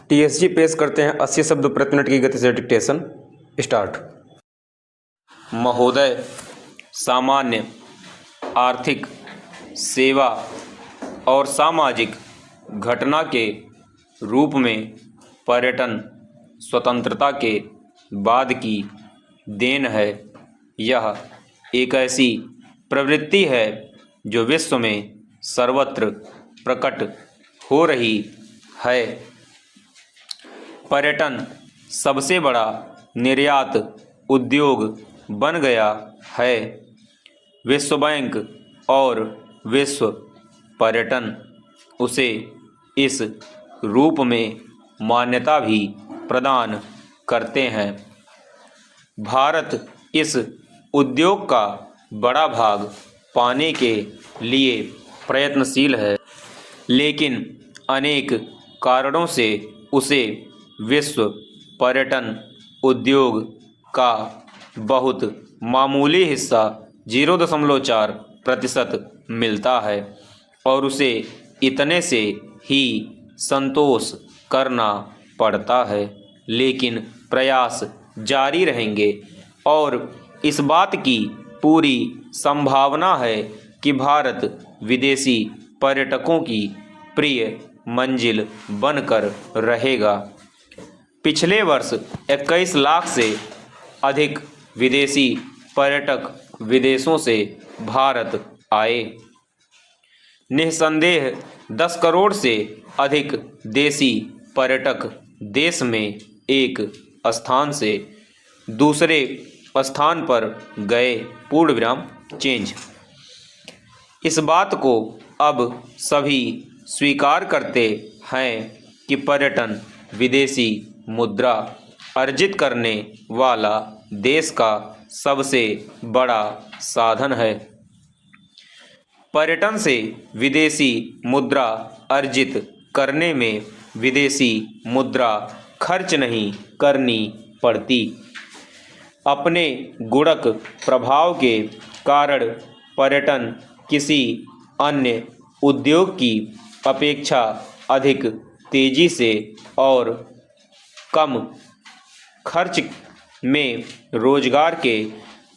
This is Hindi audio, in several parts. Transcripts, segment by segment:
टीएसजी पेश करते हैं 80 शब्द प्रति मिनट की गति से डिक्टेशन। स्टार्ट। महोदय, सामान्य, आर्थिक, सेवा और सामाजिक घटना के रूप में पर्यटन स्वतंत्रता के बाद की देन है। यह एक ऐसी प्रवृत्ति है जो विश्व में सर्वत्र प्रकट हो रही है। पर्यटन सबसे बड़ा निर्यात उद्योग बन गया है। विश्व बैंक और विश्व पर्यटन उसे इस रूप में मान्यता भी प्रदान करते हैं। भारत इस उद्योग का बड़ा भाग पाने के लिए प्रयत्नशील है, लेकिन अनेक कारणों से उसे विश्व पर्यटन उद्योग का बहुत मामूली हिस्सा 0.4% मिलता है और उसे इतने से ही संतोष करना पड़ता है। लेकिन प्रयास जारी रहेंगे और इस बात की पूरी संभावना है कि भारत विदेशी पर्यटकों की प्रिय मंजिल बनकर रहेगा। पिछले वर्ष 21 लाख से अधिक विदेशी पर्यटक विदेशों से भारत आए। निस्संदेह 10 करोड़ से अधिक देशी पर्यटक देश में एक स्थान से दूसरे स्थान पर गए। पूर्ण विराम चेंज। इस बात को अब सभी स्वीकार करते हैं कि पर्यटन विदेशी मुद्रा अर्जित करने वाला देश का सबसे बड़ा साधन है। पर्यटन से विदेशी मुद्रा अर्जित करने में विदेशी मुद्रा खर्च नहीं करनी पड़ती। अपने गुणक प्रभाव के कारण पर्यटन किसी अन्य उद्योग की अपेक्षा अधिक तेजी से और कम खर्च में रोजगार के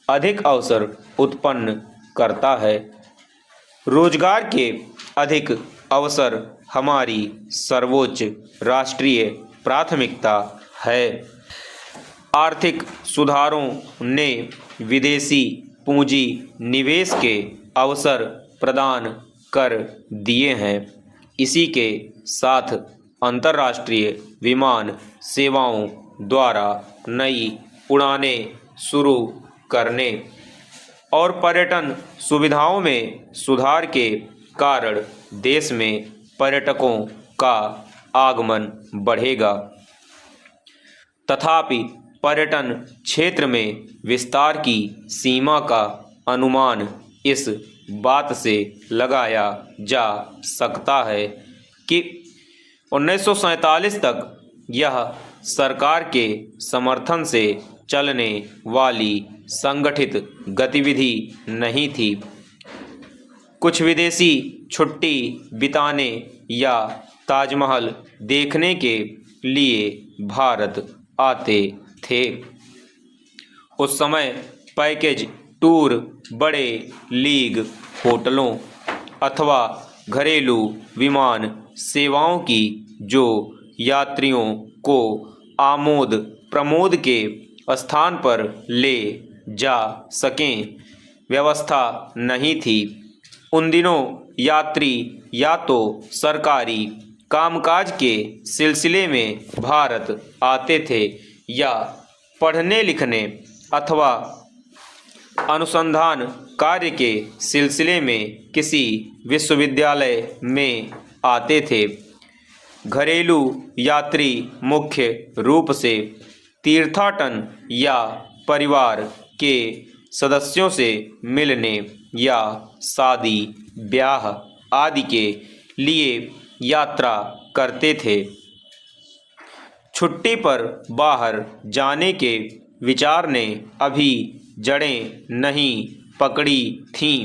अधिक अवसर उत्पन्न करता है। रोजगार के अधिक अवसर हमारी सर्वोच्च राष्ट्रीय प्राथमिकता है। आर्थिक सुधारों ने विदेशी पूंजी निवेश के अवसर प्रदान कर दिए हैं। इसी के साथ अंतर्राष्ट्रीय विमान सेवाओं द्वारा नई उड़ानें शुरू करने और पर्यटन सुविधाओं में सुधार के कारण देश में पर्यटकों का आगमन बढ़ेगा। तथापि पर्यटन क्षेत्र में विस्तार की सीमा का अनुमान इस बात से लगाया जा सकता है कि 1947 तक यह सरकार के समर्थन से चलने वाली संगठित गतिविधि नहीं थी। कुछ विदेशी छुट्टी बिताने या ताजमहल देखने के लिए भारत आते थे। उस समय पैकेज टूर बड़े लीग होटलों अथवा घरेलू विमान सेवाओं की जो यात्रियों को आमोद प्रमोद के स्थान पर ले जा सकें व्यवस्था नहीं थी। उन दिनों यात्री या तो सरकारी कामकाज के सिलसिले में भारत आते थे या पढ़ने लिखने अथवा अनुसंधान कार्य के सिलसिले में किसी विश्वविद्यालय में आते थे। घरेलू यात्री मुख्य रूप से तीर्थाटन या परिवार के सदस्यों से मिलने या शादी ब्याह आदि के लिए यात्रा करते थे। छुट्टी पर बाहर जाने के विचार ने अभी जड़ें नहीं पकड़ी थीं।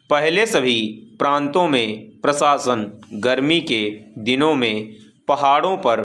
पहले सभी प्रांतों में प्रशासन गर्मी के दिनों में पहाड़ों पर